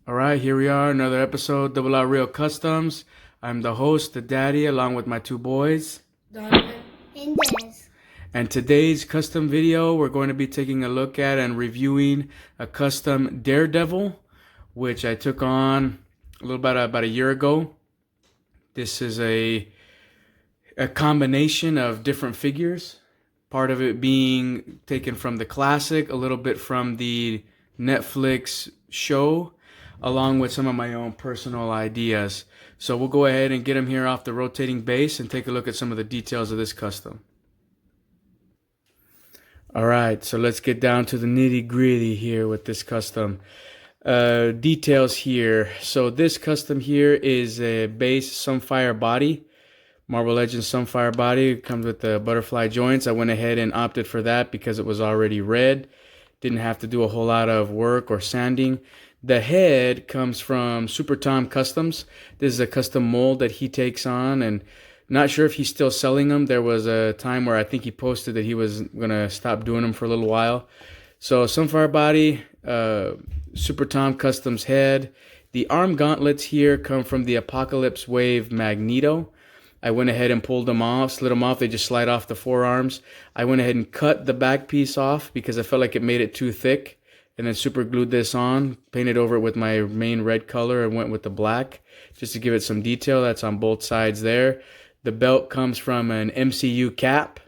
All right, here we are, another episode, Double R Real Customs. I'm the host, the daddy, along with my two boys. Donovan. And this. And today's custom video, we're going to be taking a look at and reviewing a custom Daredevil, which I took on about a year ago. This is a combination of different figures, part of it being taken from the classic, a little bit from the Netflix show, along with some of my own personal ideas. So we'll go ahead and get them here off the rotating base and take a look at some of the details of this custom. All right, so let's get down to the nitty gritty here with this custom. Details here. So this custom here is a base Sunfire body. Marvel Legends Sunfire body. It comes with the butterfly joints. I went ahead and opted for that because it was already red. Didn't have to do a whole lot of work or sanding. The head comes from Super Tom Customs. This is a custom mold that he takes on, and not sure if he's still selling them. There was a time where I think he posted that he was gonna stop doing them for a little while. So Sunfire body, Super Tom Customs head. The arm gauntlets here come from the Apocalypse Wave Magneto. I went ahead and pulled them off, slid them off. They just slide off the forearms. I went ahead and cut the back piece off because I felt like it made it too thick. And then super glued this on, painted over it with my main red color and went with the black just to give it some detail. That's on both sides there. The belt comes from an MCU cap.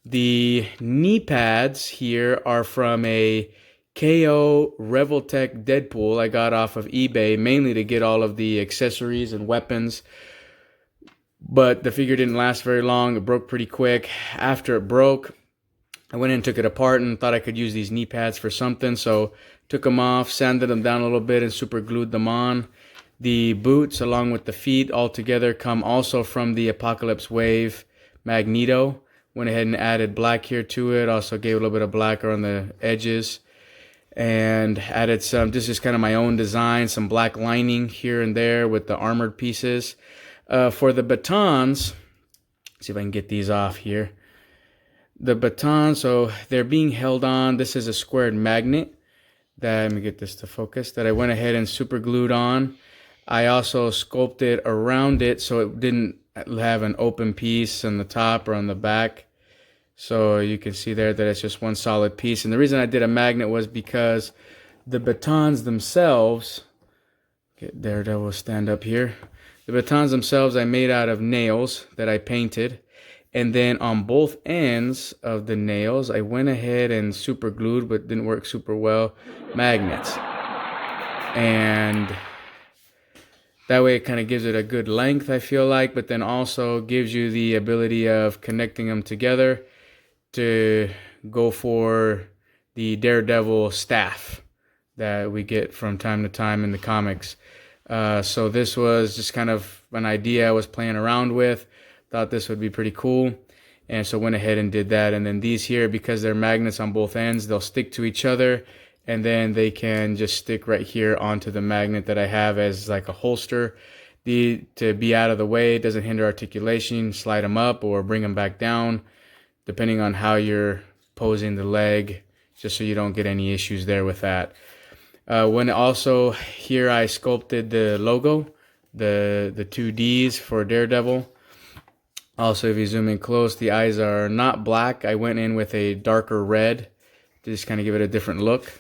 The knee pads here are from a KO Revoltech Deadpool I got off of eBay, mainly to get all of the accessories and weapons. But the figure didn't last very long. It broke pretty quick. After it broke, I went in and took it apart and thought I could use these knee pads for something. So took them off, sanded them down a little bit, and super glued them on. The boots along with the feet all together come also from the Apocalypse Wave Magneto. Went ahead and added black here to it. Also gave a little bit of black around the edges. And added some, this is kind of my own design, some black lining here and there with the armored pieces. For the batons, see if I can get these off here. The batons, so they're being held on. This is a squared magnet that, let me get this to focus, that I went ahead and super glued on. I also sculpted around it so it didn't have an open piece on the top or on the back. So you can see there that it's just one solid piece. And the reason I did a magnet was because the batons themselves, get Daredevil stand up here. The batons themselves I made out of nails that I painted. And then on both ends of the nails, I went ahead and super glued, but didn't work super well, magnets. And that way it kind of gives it a good length, I feel like, but then also gives you the ability of connecting them together to go for the Daredevil Staff that we get from time to time in the comics. So this was just kind of an idea I was playing around with. Thought this would be pretty cool, and so went ahead and did that. And then these here, because they're magnets on both ends, they'll stick to each other, and then they can just stick right here onto the magnet that I have as like a holster. To be out of the way, it doesn't hinder articulation. Slide them up or bring them back down, depending on how you're posing the leg, just so you don't get any issues there with that. When also here I sculpted the logo, the two D's for Daredevil. Also, if you zoom in close, the eyes are not black. I went in with a darker red to just kind of give it a different look.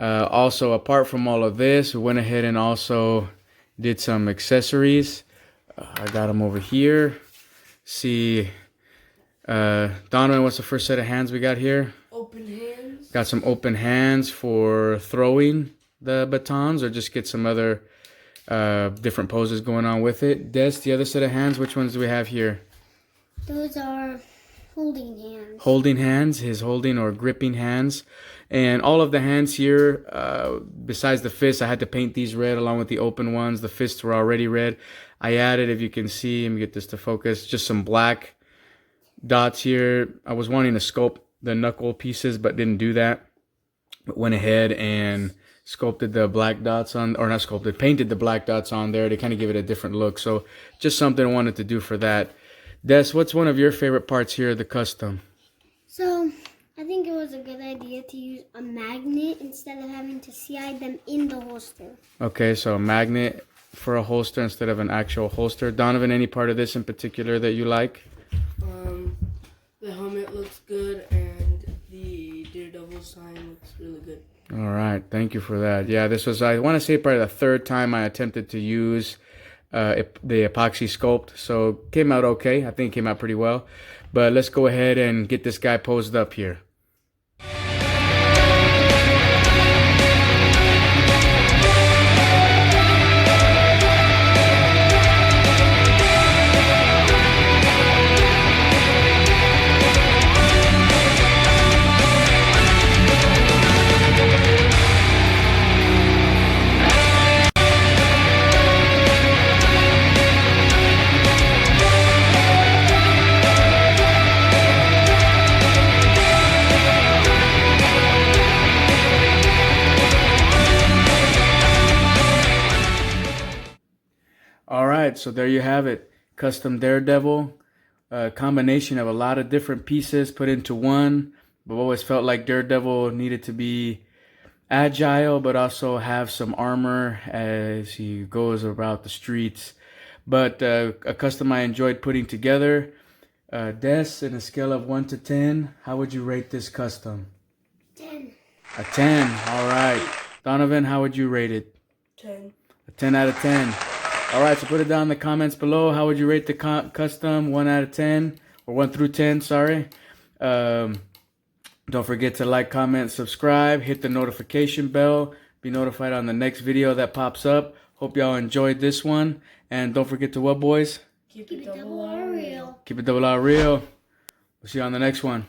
Also, apart from all of this, we went ahead and also did some accessories. I got them over here. See, Donovan, what's the first set of hands we got here? Open hands. Got some open hands for throwing the batons, or just get some other different poses going on with it. Des, the other set of hands, which ones do we have here? Those are holding hands. Holding hands, his holding or gripping hands. And all of the hands here, besides the fists, I had to paint these red along with the open ones. The fists were already red. I added, if you can see, let me get this to focus, just some black dots here. I was wanting to sculpt the knuckle pieces, but didn't do that. But went ahead and sculpted the black dots on, or not sculpted, painted the black dots on there to kind of give it a different look. So just something I wanted to do for that. Des, what's one of your favorite parts here of the custom? So, I I think it was a good idea to use a magnet instead of having to slide them in the holster. Okay, so a magnet for a holster instead of an actual holster. Donovan, any part of this in particular that you like? The helmet looks good and the Daredevil sign looks really good. All right, thank you for that. Yeah, this was, I want to say, probably the third time I attempted to use the epoxy sculpt, so came out okay. I think it came out pretty well. But let's go ahead and get this guy posed up here. All right, so there you have it. Custom Daredevil, a combination of a lot of different pieces put into one. But always felt like Daredevil needed to be agile, but also have some armor as he goes about the streets. But a custom I enjoyed putting together. Des, in a scale of 1 to 10, how would you rate this custom? 10. A 10. All right. Donovan, how would you rate it? 10. A 10 out of 10. All right, so put it down in the comments below. How would you rate the custom? 1 out of 10, or 1 through 10, sorry. Don't forget to like, comment, subscribe, hit the notification bell, be notified on the next video that pops up. Hope y'all enjoyed this one. And don't forget to what, boys? Keep it double R real. Keep it double R real. We'll see you on the next one.